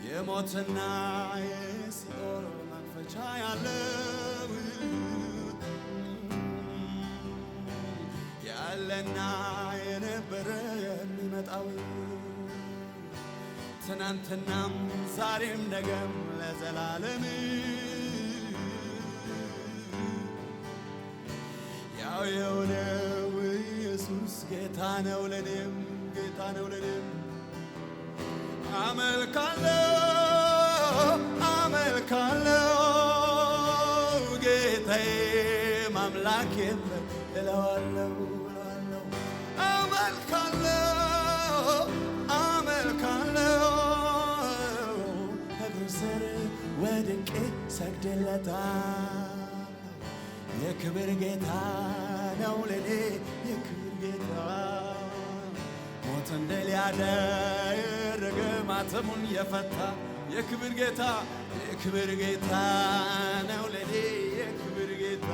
የሞትና የሲኦል መክፈቻ ያለው ያለና የነበረ የሚመጣው ትናንትናም ዛሬም ነገም ለዘላለም ያው የሆነው ኢየሱስ ጌታ ነው ለኔም ጌታ ነው ለኔም አመልካለሁ ጌታዬ አምላኬም እለዋለሁ አመልካለሁ እግሩ ስር ወድቄ ሰግድለታለሁ የክብር ጌታ ነው ለኔ የክብር ጌታ ሞትን ድል ያደረገ ማተሙን የፈታ የክብር ጌታ ነው ለኔ የክብር ጌታ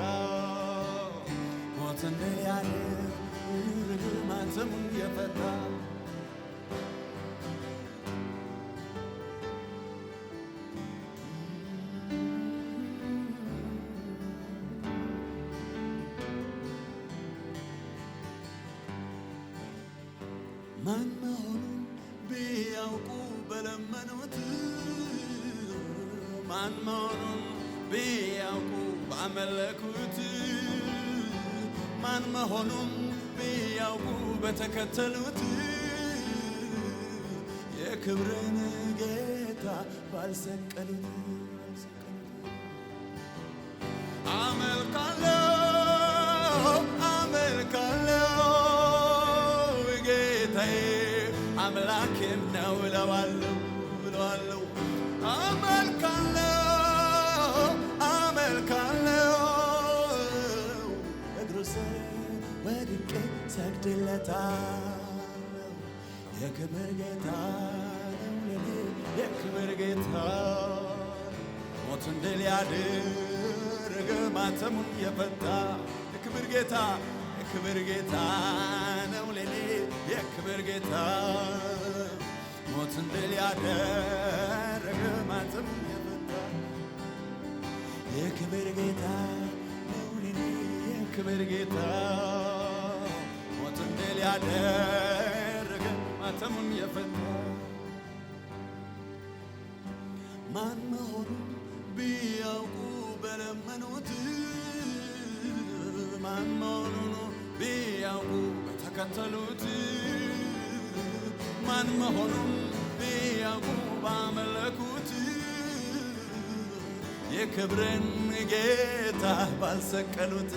ሞትን ድል ያደረገ ማተሙን የፈታ ማን መሆኑን ቢያውቁ በለመኑት ማን መሆኑን ቢያውቁ ባመለኩት ማን መሆኑን ቢያውቁ በተከተሉት የክብርን ጌታ ባልሰቀሉት አመልካለሁ ጌታዬ አምላኬም ነው እለዋለሁ አመልካለሁ እግሩ ስር ወድቄ ሰግድለታለሁ የክብር ጌታ ነው ለኔ የክብር ጌታ ሞትን ድል ያደረገ ማተሙን የፈታ የክብር ጌታ ነው ለኔ የክብር ጌታ ሞትን ድል ያደረገ ማተሙን የፈታ የክብር ጌታ ነው ለኔ የክብር ጌታ ሞትን ድል ያደረገ ማተሙን የፈታ ማን መሆኑን ቢያውቁ በለመኑት ማን መሆኑን ቢያውቁ በተከተሉት ማን መሆኑን ቢያውቁ ባመለኩት የክብርን ጌታ ባልሰቀሉት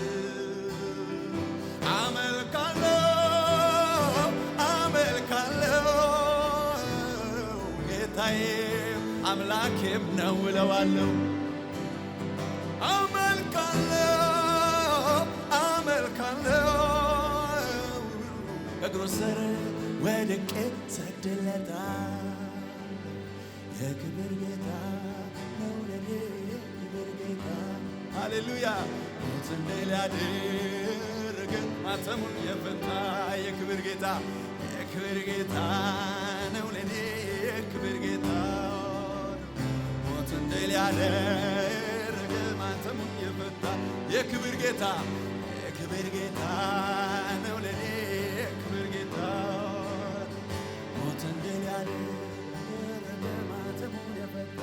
አመልካለሁ ጌታዬ አምላኬም ነው እለዋለሁ አመልካለሁ እግሩ ስር ወድቄ ሰግድለታለሁ የክብር ጌታ ነው ለኔ የክብር ጌታ ሃሌሉያ ሞትን ድል ያደረገ ማተሙን የፈታ የክብር ጌታ ነው ለኔ የክብር ጌታ ሞትን ድል ያደረገ ማተሙን የፈታ የክብር ጌታ ነው ለኔ የክብር ጌታ ሞትን ድል ያደረገ ማተሙን የፈታ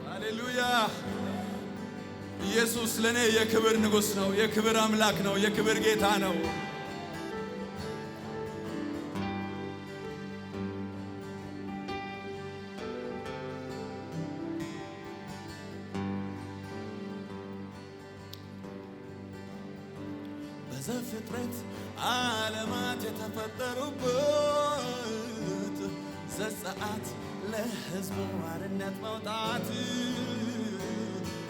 ሃሌሉያ ኢየሱስ ለኔ የክብር ንጉሥ ነው የክብር አምላክ ነው የክብር ጌታ ነው ዘፍጥረት ዓለማት የተፈጠሩበት ዘጸአት ለሕዝቡ አርነት መውጣት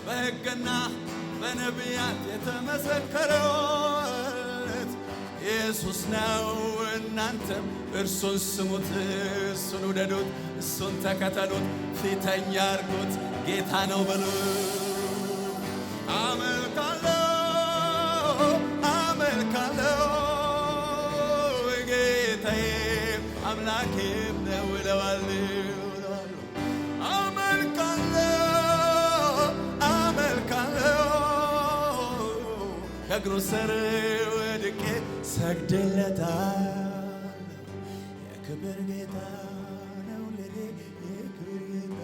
በሕግና በነቢያት የተመሰከረለት ኢየሱስ ነው እናንተም እርሱን ስሙት እሱን ውደዱት እሱን ተከተሉት ፊተኛ አርጉት ጌታ ነው በሉት አመልካለሁ አምላኬም ነው እለዋለሁ። ከእግሩ ስር ወድቄ ሰግድለታለሁ። የክብር ጌታ ነው ለኔ የክብር ጌታ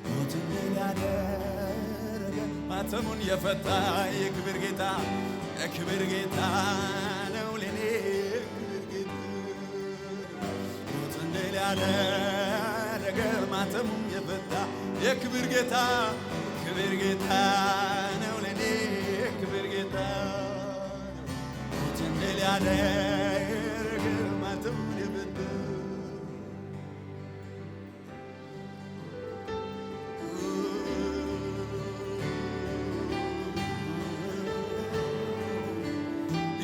ሞትን ድል ያደረገ ማተሙን የፈታ የክብር ጌታ የክብር ጌታ ነው ለኔ የክብር ጌታ ሞትን ድል ያደረገ ማተሙን የፈታ የክብር ጌታ ክብር ጌታ ነው ለኔ ክብር ጌታ ሞትን ድል ያደረገ ማተሙን የፈታ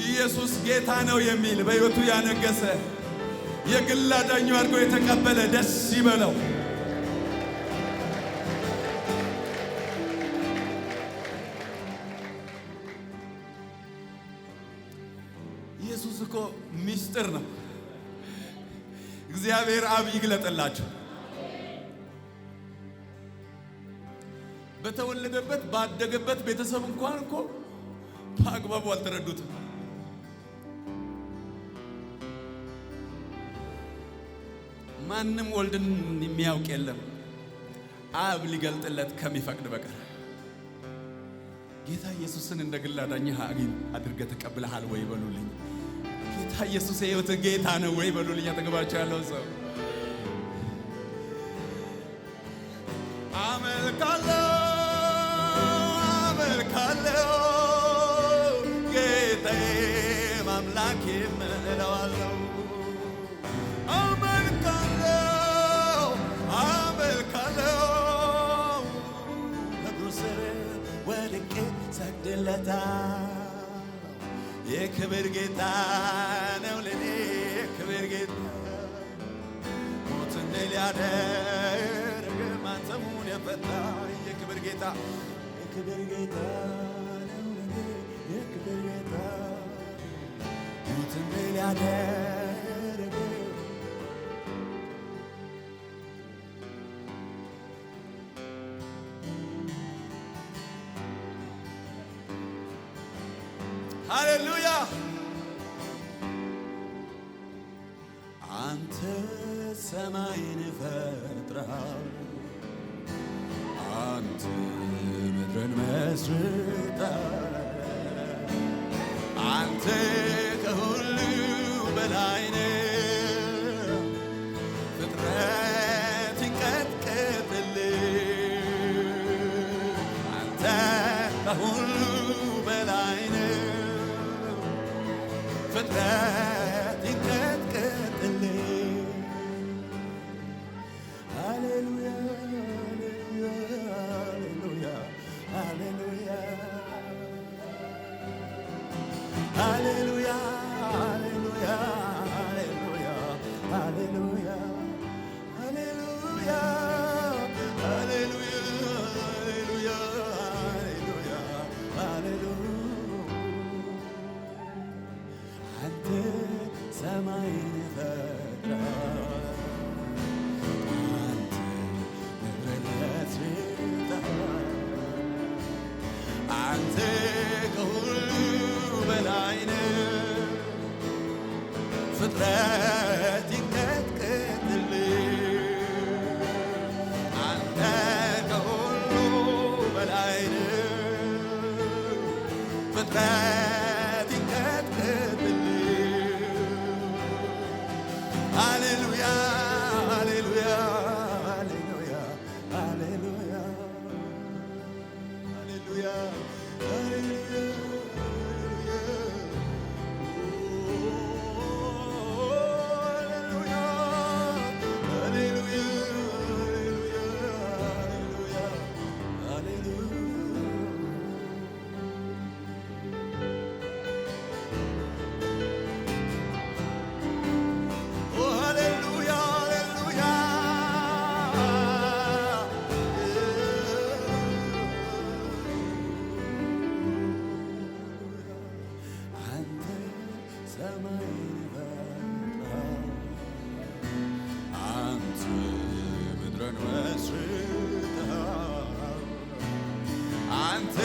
ኢየሱስ ጌታ ነው የሚል በሕይወቱ ያነገሰ የግል አዳኙ አድርጎ የተቀበለ ደስ ይበለው። ኢየሱስ እኮ ሚስጥር ነው። እግዚአብሔር አብ ይግለጥላችሁ። በተወለደበት ባደገበት ቤተሰብ እንኳን እኮ በአግባቡ አልተረዱትም። ማንም ወልድን የሚያውቅ የለም አብ ሊገልጥለት ከሚፈቅድ በቀር። ጌታ ኢየሱስን እንደ ግል አዳኝህ አድርገህ ተቀብለሃል ወይ በሉልኝ። ጌታ ኢየሱስ የሕይወት ጌታ ነው ወይ በሉልኝ። አጠገባቸው ያለው ሰው አመልካለሁ አመልካለሁ ጌታዬም አምላኬም እለዋለሁ። አመልካለሁ አመልካለሁ ከእግሩ ስር ወድቄ ሰግድለታለሁ። የክብር ጌታ ነው ለኔ የክብር ጌታ ሞትን ድል ያደረገ ማተሙን የፈታ የክብር ጌታ የክብር ጌታ ነው ለኔ የክብር ጌታ ሞትን ድል ያደረገ ሃሌሉያ። አንተ ሰማይን ፈጥረሃል፣ አንተ ምድርን መስርተሃል፣ አንተ ከሁሉ በላይ ነህ። ፍጥረት ይንቀጥቀጥልህ፣ አንተ ከሁሉ በላይ ነህ። ፍጥረት ይንቀጥቀጥልህ። ሃሌሉያ ሃሌሉያ ሃሌሉያ ሃሌሉያ ሃሌሉያ ሃሌሉያ ሃሌሉያ ሃሌሉያ ሃሌሉያ ሃሌሉያ አንተ ሰማይን ፈጥረሃል፣ አንተ ምድርን መስርተሃል፣ አንተ ከሁሉ በላይ ነህ። ፍጥረት ይንቀጥቀጥልህ፣ አንተ ከሁሉ በላይ ነህ። ፍጥረት ይንቀጥቀጥልህ። ሃሌሉያ ሃሌሉያ ሃሌሉያ ሃሌሉያ ሃሌሉያ ሃሌሉያ ሰማይን ፈጥረሃል ምድርን መስርተሃል። አንተ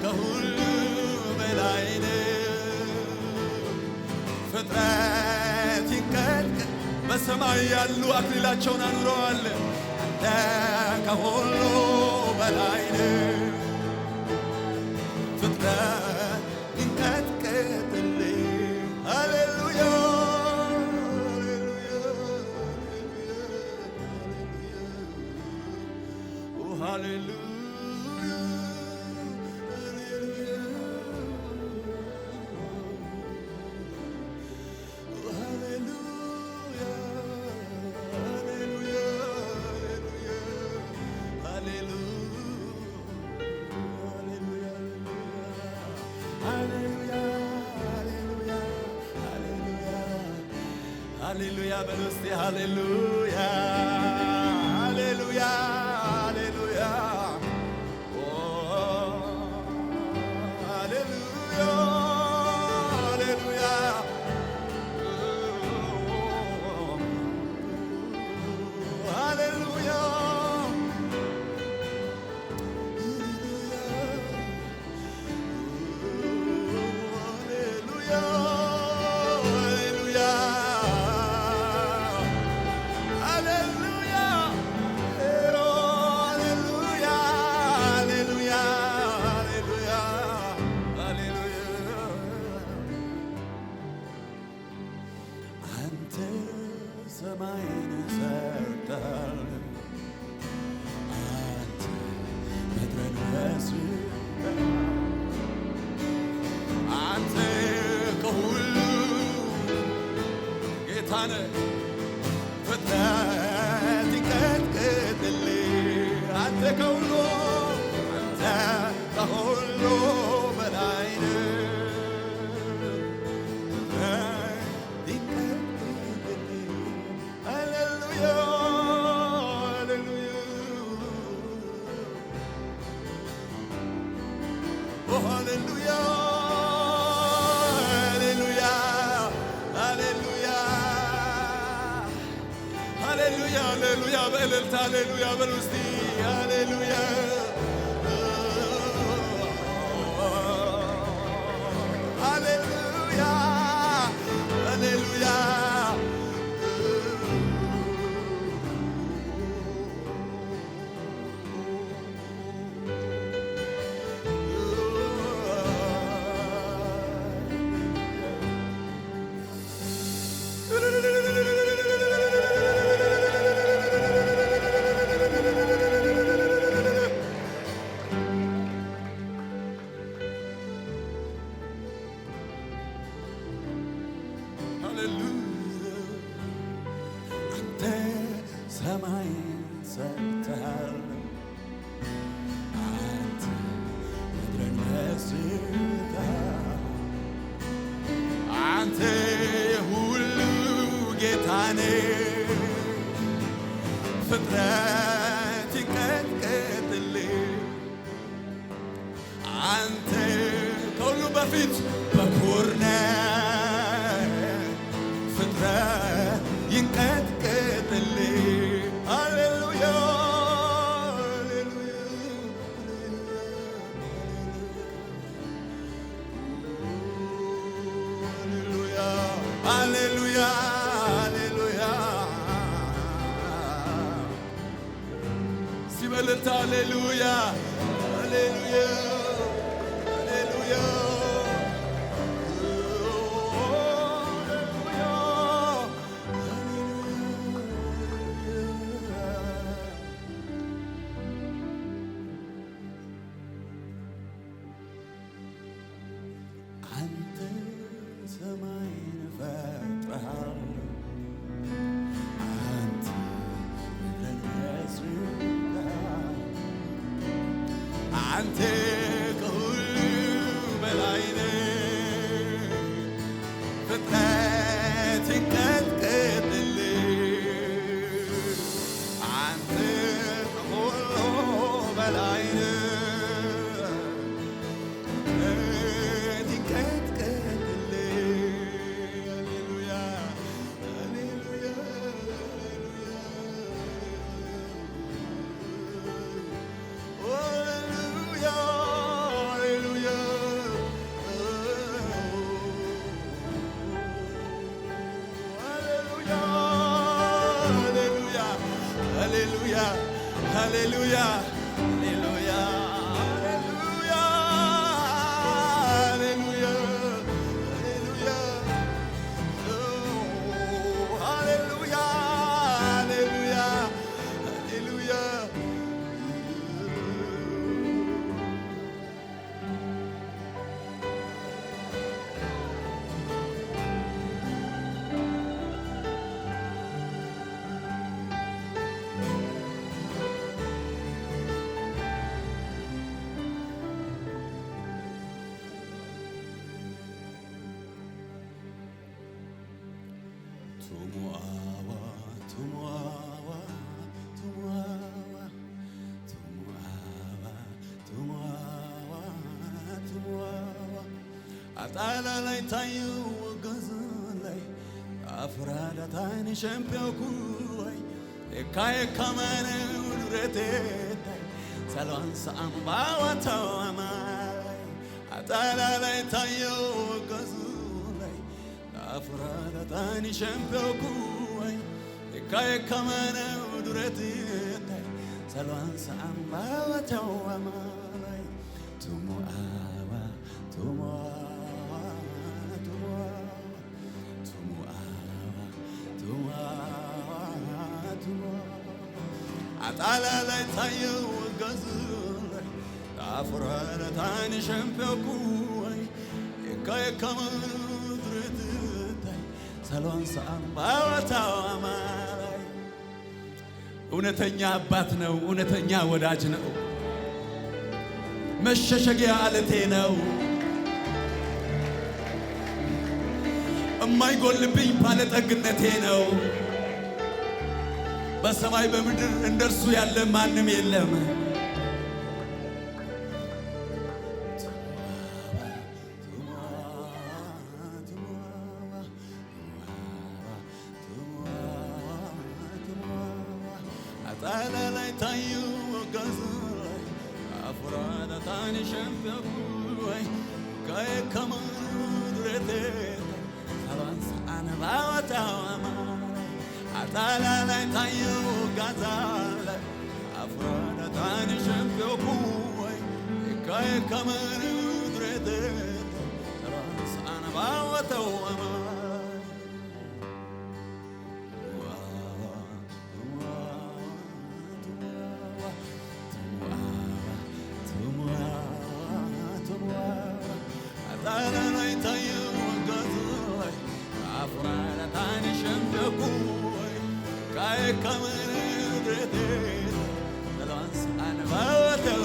ከሁሉ በላይ ነህ። ፍጥረት ይንቀጥቀጥ፣ በሰማይ ያሉ አክሊላቸውን አኑረዋል። አንተ ከሁሉ በላይ ነህ። ፍጥረት ይንቀጥቀጥልህ። ሃሌሉያ ሃሌሉያ ሃሌሉያ በሉ እስቲ ሃሌሉያ ሃሌሉያ ሃሌሉያ ሃሌሉያ ሃሌሉያ ሃሌሉያ ሰማይን ሰርተሃል። አንተ ምድርን መስርተሃል። አንተ ከሁሉ ጌታ ነህ። ፍጥረት ይንቀጥቀጥልህ። አንተ ከሁሉ በላይ ነህ። Hallelujah, hallelujah, hallelujah, hallelujah, hallelujah, hallelujah, hallelujah, hallelujah, hallelujah, hallelujah. አንተ ሰማይን ሰርተሃል። አንተ ምድርን መስርተሃል። አንተ የሁሉ ጌታ ነህ። ፍጥረት ይንቀጥቀጥልህ። አንተ ከሁሉ በፊት በኩር ነህ። ፍጥረት ይንቀጥቀጥልህ። ሃሌሉያ ሃሌሉያ ሃሌሉያ ሲበልታ ሃሌሉያ ሃሌሉያ ሃሌሉያ አንተ ሰማይን ፈጥረሃል። አንተ ምድርን መስርተሃል። አንተ ከሁሉ በላይ ነህ። ፍጥረት ይንቀጥቀጥልህ። አንተ ከሁሉ በላይ ነህ። ሃሌሉያ ሃሌሉያ ሃሌሉያ ሃሌሉያ ሃሌሉያ ሃሌሉያ ሃሌሉያ አጣላ ላይ ታዩ ገዝላይ አፍራዳታን ሸምፔኩይ ኤካዬ ከመነ ዱረቴ ሰሎን ሳምባዋታው አማይ አጣላ ላይ ታዩ ገዝላይ አፍራዳታን ሸምፔኩይ ኤካዬ ከመነ ዱረቴ ሰሎን ሳምባዋታው አማይ ቱሙአዋ ቱሙአዋ አጣላ ላይ ታየው ገዝላይ አፍራዳታን ሸምፔኩይ ኤካዬ ከመድረት ሰሎን ሳምባዋታው አማላይ እውነተኛ አባት ነው። እውነተኛ ወዳጅ ነው። መሸሸጊያ አለቴ ነው። እማይጎልብኝ ባለጠግነቴ ነው። በሰማይ በምድር እንደርሱ ያለ ማንም የለም። አጣላ ላይ ታዩ ገዝላይ አፍራዳታን ሸምፔኩይ ኤካዬ ከመድረት ሰሎን ሳምባዋታው አማላይ አጣላ ላይ ታዩ ገዝላይ አፍራዳታን ሸምፔኩይ ኤካዬ ከመድረት ሰሎን ሳምባዋታው አማላይ አጣላ ላይ ታዩ ገዝላይ አፍራዳታን ሸምፔኩይ ኤካዬ ከመድረት ሰሎን ሳምባዋታው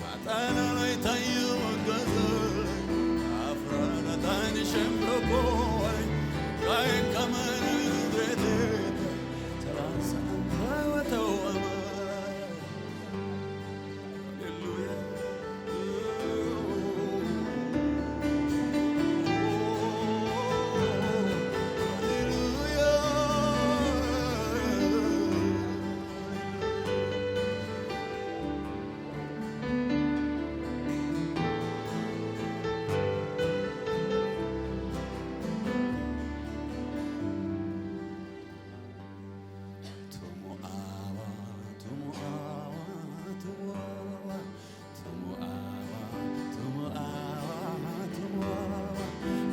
አጣላ ላይ ታዩ ገዝላይ አፍራዳታን ሸምፔኩይ ኤካዬ ከመድረት ሰሎን ሳምባዋታው አማላይ ሃሌሉያ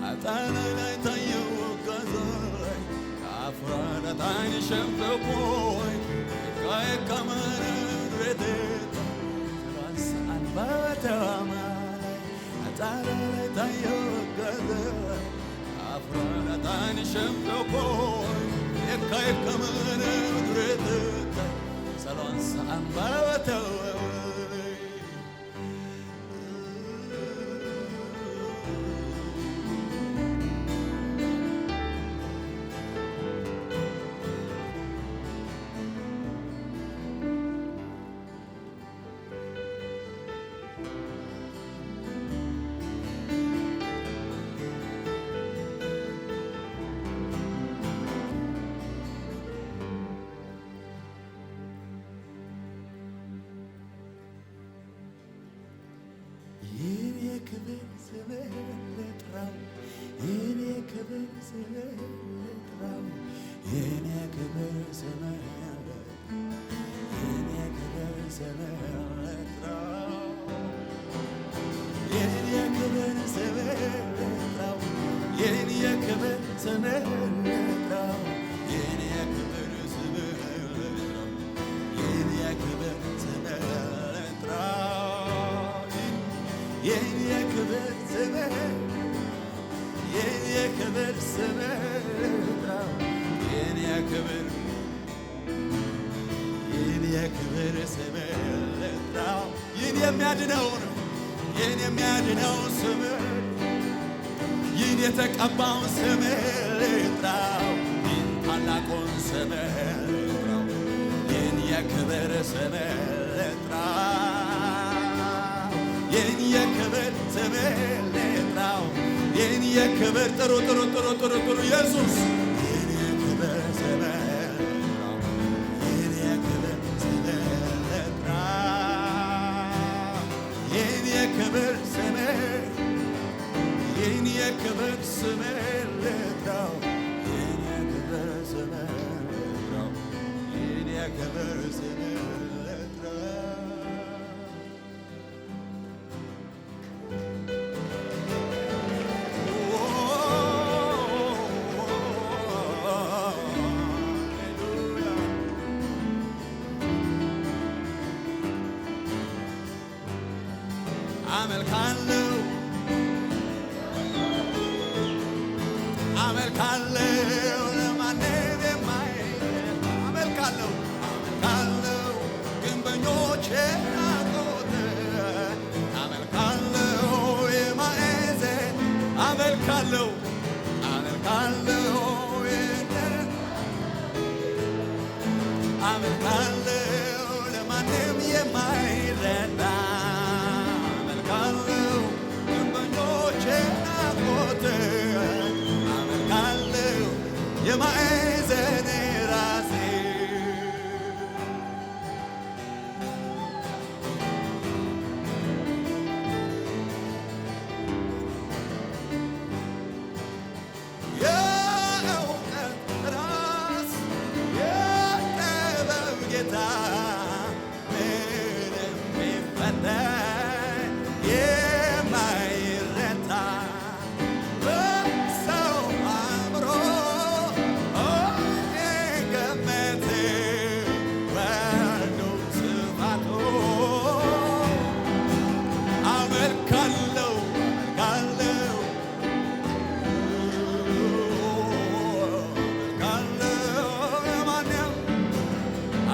አጣላ ላይ ታዩ ገዝላይ አፍራዳታን ሸምፔኩይ ኤካዬ ከመድረት ሰሎን ሳምባዋታው አማላይ አጣላ ላይ ታዩ ገዝላይ አፍራዳታን ሸምፔኩይ ኤካዬ ከመድረት ሰሎን ሳምባዋታው የኔ ክብር ስምህ የኔ ክብር ስምህ የኔ ክብር ስምህ የኔ ክብር ስምህ የኔ ክብር ስምህ የኔ ክብር ስምህ የኔ ክብር ስምህ የኔ ክብር ስምህ የኔ ክብር የኔ ክብር ስምህ ይህን የሚያድነው ነው ይህን የሚያድነው ስምህ ይህን የተቀባውን ስምህ ልጥራው ይህን ታላቁን ስምህ ልጥራው ይህን የክብር ስምህ ልጥራው ይህን የክብር ስምህ ልጥራው ይህን የክብር ጥሩ ኢየሱስ ይህን የክብር ስምህ ልጥራው ይህን የክብር ስምህ ልጥራው ይህን የክብር ስምህ ይህን የክብር ስምህ ልጥራው ይህን የክብር ስምህ ልጥራው ይህን የክብር ስምህ ልጥራው አመልካለሁ አመልካለሁ ለማንም የማይል አመልካለሁ አመልካለሁ ግንበኞች ናቁት አመልካለሁ የማዕዘን አመልካለሁ አመልካለሁ አመልካለሁ ለማንም የማይረዳ አመልካለሁ ግንበኞች ናቁት የማዕዘን ራሴ የእውቀት ራስ የጥበብ ጌታ ምንም ቢፈጠር የማይረታ በሰው አእምሮ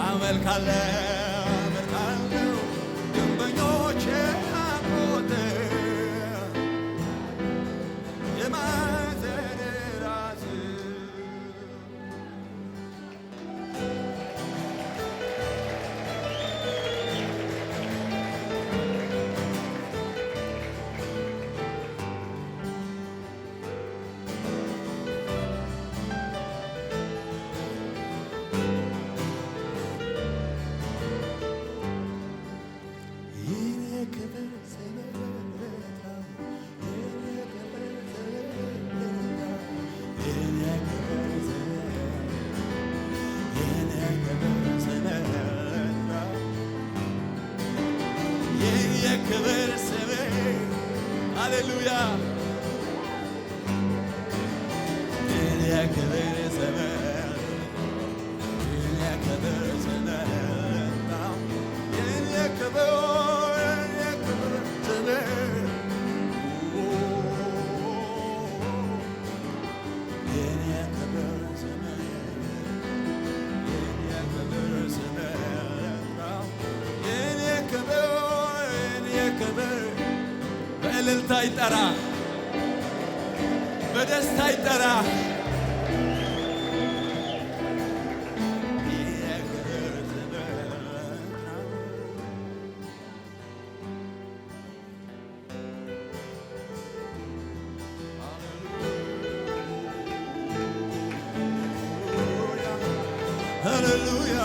አመልካለሁ ግንበኞች ናቁት የማዕዘን ራስ የክብር ስምህ ሃሌሉያ የክብር ስምህ የክብር ስምህ የክብር ስምህ የክብር ስምህ የክብር ስምህ ክብር በእልልታ ይጠራ በደስታ ይጠራ ሃሌሉያ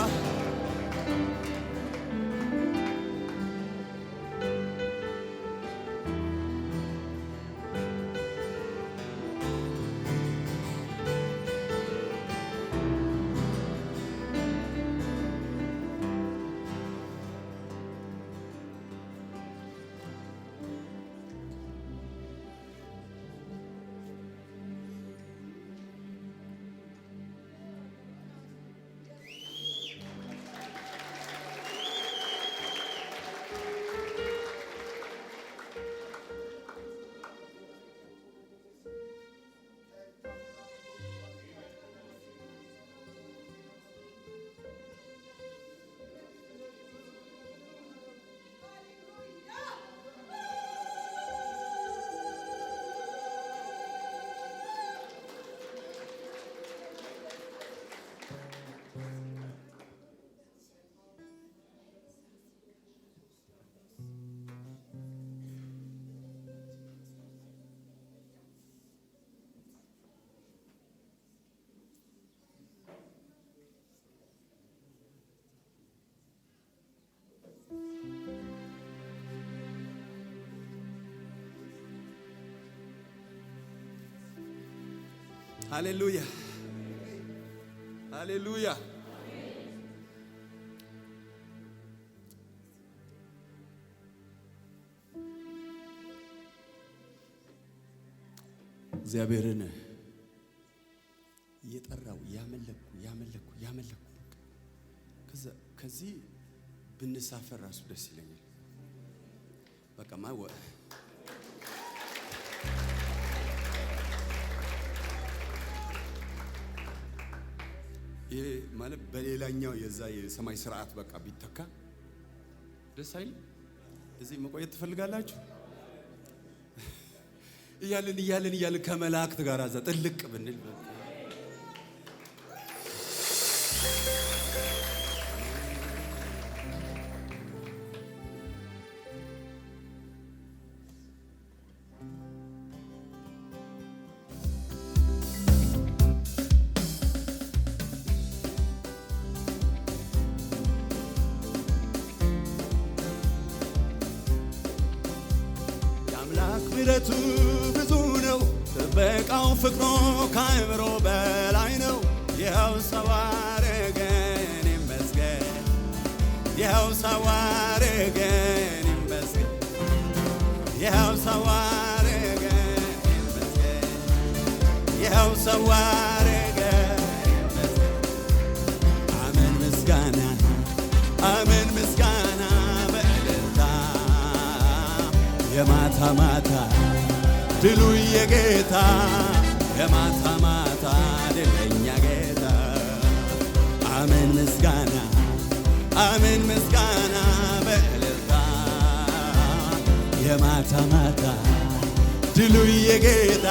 ሃሌሉያ ሃሌሉያ። እግዚአብሔርን እየጠራው ያመለኩ ከዚህ ብንሳፈር ራሱ ደስ ይለኛል። በቃ ይሄ ማለት በሌላኛው የዛ የሰማይ ስርዓት በቃ ቢተካ ደስ አይል? እዚህ መቆየት ትፈልጋላችሁ? እያልን ከመላእክት ጋር አዛ ጥልቅ ብንል ምሕረቱ ብዙ ነው፣ ጥበቃው ፍቅሩ ከአእምሮ በላይ ነው። ይኸው ሰው አረገን ይመስገን፣ ይኸው ሰው አረገን ይመስገን፣ ይኸው ሰው አረገን ይመስገን፣ ይኸው ሰው አረገን ይመስገን። አሜን ምስጋና፣ አሜን ምስጋና በእልልታ የማታ ማታ ድሉ የጌታ የማታ ማታ ድለኛ ጌታ። አሜን ምስጋና፣ አሜን ምስጋና በእልልታ የማታ ማታ ድሉ የጌታ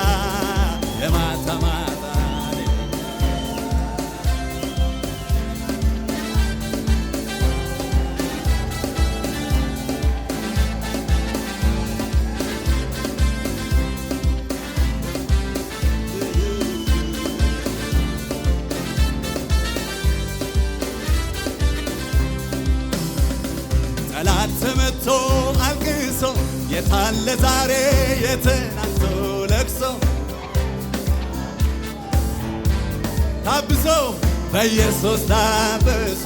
የማታ ማታ ጠላት ተመቶ አልቅሶ የታለ ዛሬ የትናንቱ ለቅሶ ታብሶ በኢየሱስ ታብሶ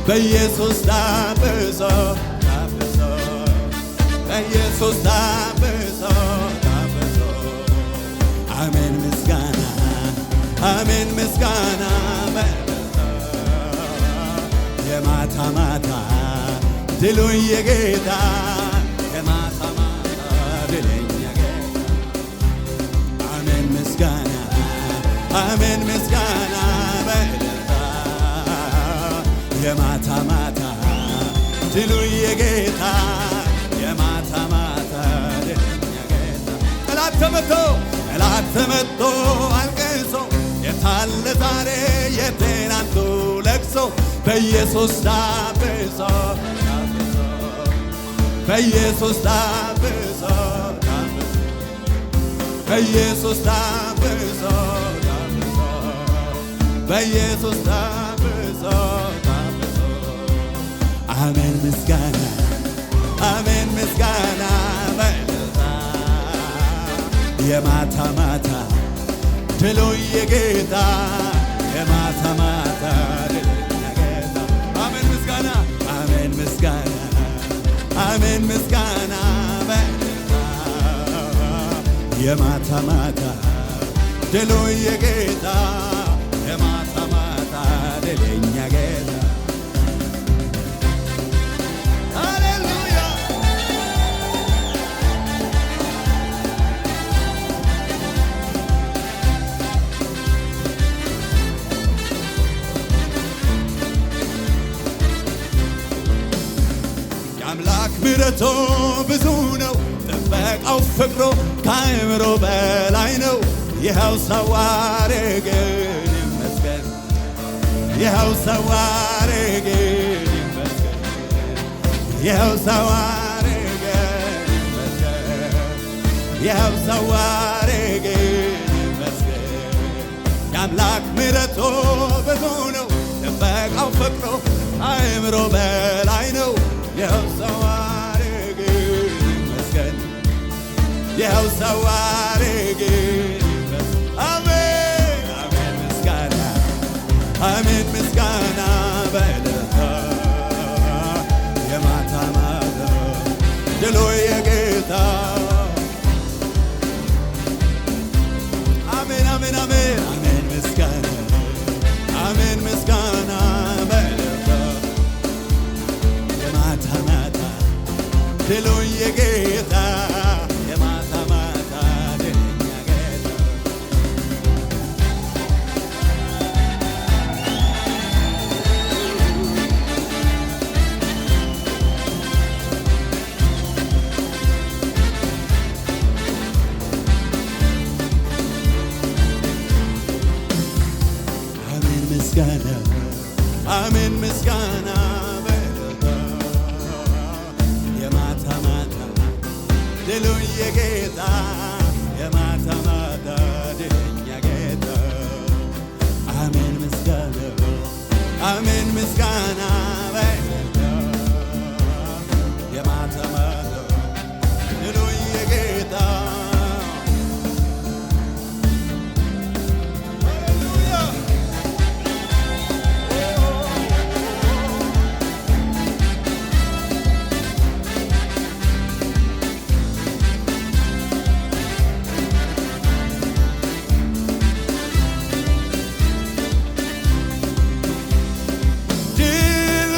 በኢየሱስ ታብሶ በኢየሱስ ታብሶ አሜን ምስጋና፣ አሜን ምስጋና የማታ ማታ ድሉ የጌታ የማታ ማታ ድለኛ ጌታ። አሜን ምስጋና፣ አሜን ምስጋና በእልልታ የማታ ማታ ድሉ የጌታ የማታ ማታ ድለኛ ጌታ። ጠላት ተመቶ አልቅሶ የታለ ዛሬ የትናንቱ ለቅሶ በኢየሱስ ታብሶ በኢየሱስ ታብሶ በኢየሱስ ታብሶ በኢየሱስ ታብሶ አሜን ምስጋና፣ አሜን ምስጋና በእልልታ የማታ ማታ ድሉ የጌታ የማታ ማታ ድለኛ ጌታ። አሜን ምስጋና፣ አሜን ምስጋና፣ አሜን ምስጋና በእልልታ የማታ ማታ ድሉ የጌታ የማታ ማታ ድለኛ ጌታ። ሃሌሉያ የአምላክ ምሕረቱ ብዙ ነው፣ ጥበቃው ፍቅሩ ከአእምሮ በላይ ነው። ይኸው ሰው አረገን ይመስገን፣ ይኸው ሰው አረገን ይመስገን፣ ይኸው ሰው አረገን ይመስገን፣ ይኸው ሰው አረገን ይመስገን። የአምላክ ምሕረቱ ብዙ ነው፣ ጥበቃው ፍቅሩ ከአእምሮ በላይ ነው። ይኸው ሰው አረገን ይመስገን፣ ይኸው ሰው አረገን አሜን ምስጋና በዕለታ የማታ ማታ ድሉ የጌታ አሜን አሜን አሜን አሜን ምስጋና አሜን ምስጋና በዕለታ የማታ ማታ ድሉ የጌታ የማታ ማታ ድለኛ ጌታ አሜን ምስጋና አሜን ምስጋና በዕለታ የማታ ማታ ድሉ የጌታ የማታ ማታ ድለኛ ጌታ አሜን ምስጋና አሜን ምስጋና በዕለታ የማታ ማታ ድሉ የጌታ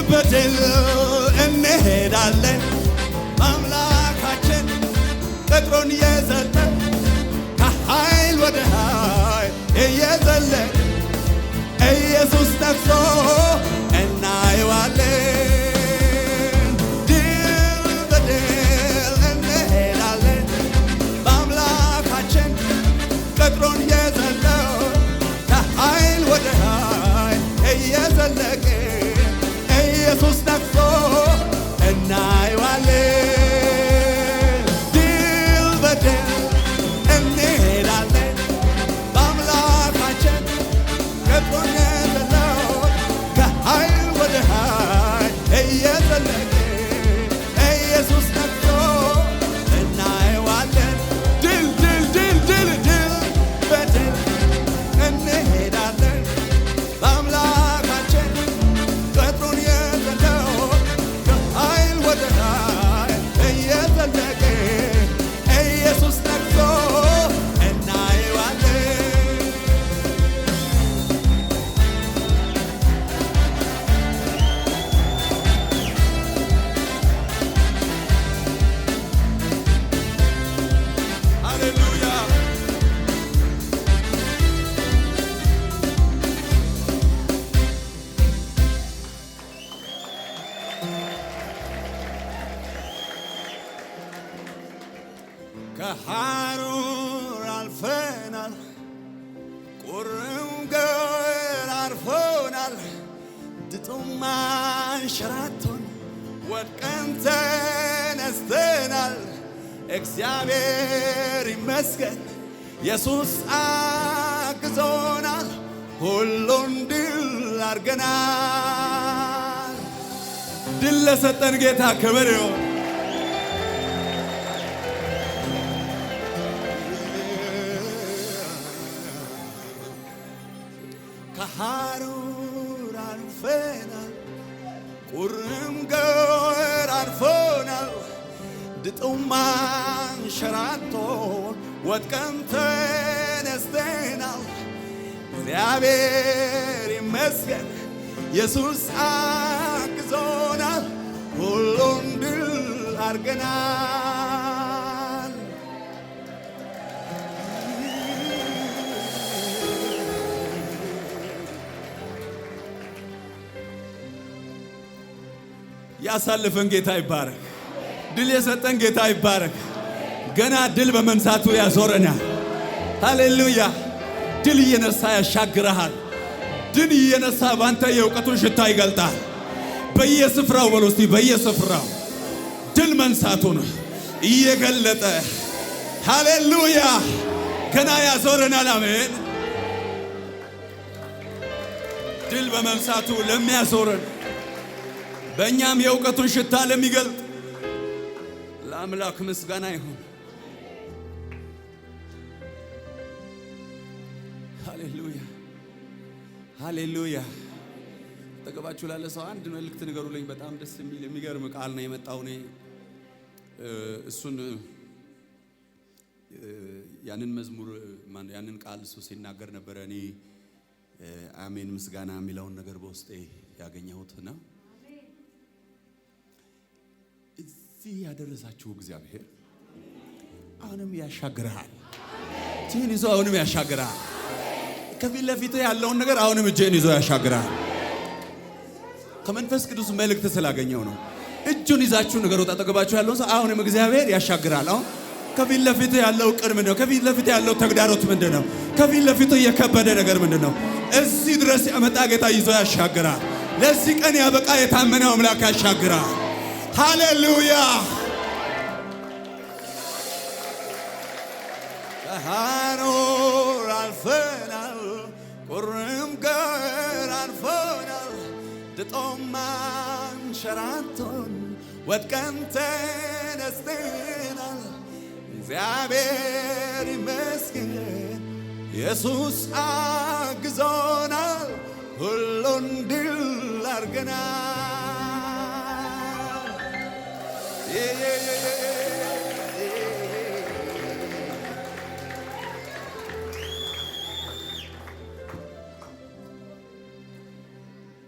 በድል እንሄዳለን አምላካችን ቅጥሩን የዘለን ከኃይል ወደ ኃይል እየዘለን ኢየሱስ ነግሶ እናየዋለን። ድል በድል እንሄዳለን በአምላካችን ቅጥሩን የዘለን ከኃይል ወደ ኃይል እየዘለቀ ኢየሱስ ነግሶ እናየዋለን። ድል በድል እንሄዳለን በአምላካችን ቅጥሩን የዘለን ከኃይል ወደ ኃይል እየዘለቀ ኢየሱስ ነግሶ እናየዋለን። ድል ድል ድል ድል ድል በድል እንሄዳለን በአምላካችን ቅጥሩን ኢየሱስ ነግሶ እናየዋለን። ሃሌሉያ ከሐሩር አልፈናል ቁርም ገር አርፎናል ድጡም አንሸራቶን ወድቀን ተነስተናል። እግዚአብሔር ይመስገን ኢየሱስ አግዞናል ሁሉን ድል አድርገናል። ድል ለሰጠን ጌታ ክብር ይሁን። ከሐሩር አልፈናል ቁርም ገር አልፎናል ድጡም አንሸራቶን ወድቀን ተነስተናል። እግዚአብሔር ይመስገን ኢየሱስ አግዞናል ሁሉን ድል አድርገናል። ያሳልፈን ጌታ ይባረክ። ድል የሰጠን ጌታ ይባረክ። ገና ድል በመንሳቱ ያዞረናል። ሃሌሉያ። ድል እየነሳ ያሻግረሃል። ድል እየነሳ ባንተ የእውቀቱን ሽታ ይገልጣል። በየስፍራው በሉ እስቲ በየስፍራው ድል መንሳቱን እየገለጠ ሃሌሉያ ገና ያዞረናል። አሜን። ድል በመንሳቱ ለሚያዞረን በእኛም የእውቀቱን ሽታ ለሚገልጥ ለአምላክ ምስጋና ይሁን። ሃሌሉያ ሃሌሉያ። ተቀባችሁ ላለ ሰው አንድ መልእክት ንገሩልኝ። በጣም ደስ የሚል የሚገርም ቃል ነው የመጣው። እኔ እሱን ያንን መዝሙር ያንን ቃል እሱ ሲናገር ነበር። እኔ አሜን ምስጋና የሚለውን ነገር በውስጤ ያገኘሁት ነው። እዚህ ያደረሳችሁ እግዚአብሔር አሁንም ያሻግራል። እጅህን ይዞ አሁንም ያሻግራል። ከፊት ለፊት ያለውን ነገር አሁንም እጅህን ይዞ ያሻግራል። ከመንፈስ ቅዱስ መልእክት ስላገኘው ነው። እጁን ይዛችሁ ነገሩት አጠገባችሁ ያለውን ሰው አሁንም እግዚአብሔር ያሻግራል። አሁን ከፊት ለፊት ያለው ቅር ምንድነው? ከፊት ለፊት ያለው ተግዳሮት ምንድነው? ከፊት ለፊት የከበደ ነገር ምንድነው? እዚህ ድረስ ያመጣ ጌታ ይዞ ያሻግራል። ለዚህ ቀን ያበቃ የታመነው አምላክ ያሻግራል። ሃሌሉያ። ሃኖር አልፈናል፣ ቁርም ገር አልፈናል፣ ድጦማን ሸራቶን ወድቀን ተነስተናል። እግዚአብሔር ይመስገን ኢየሱስ አግዞናል፣ ሁሉን ድል አድርገናል።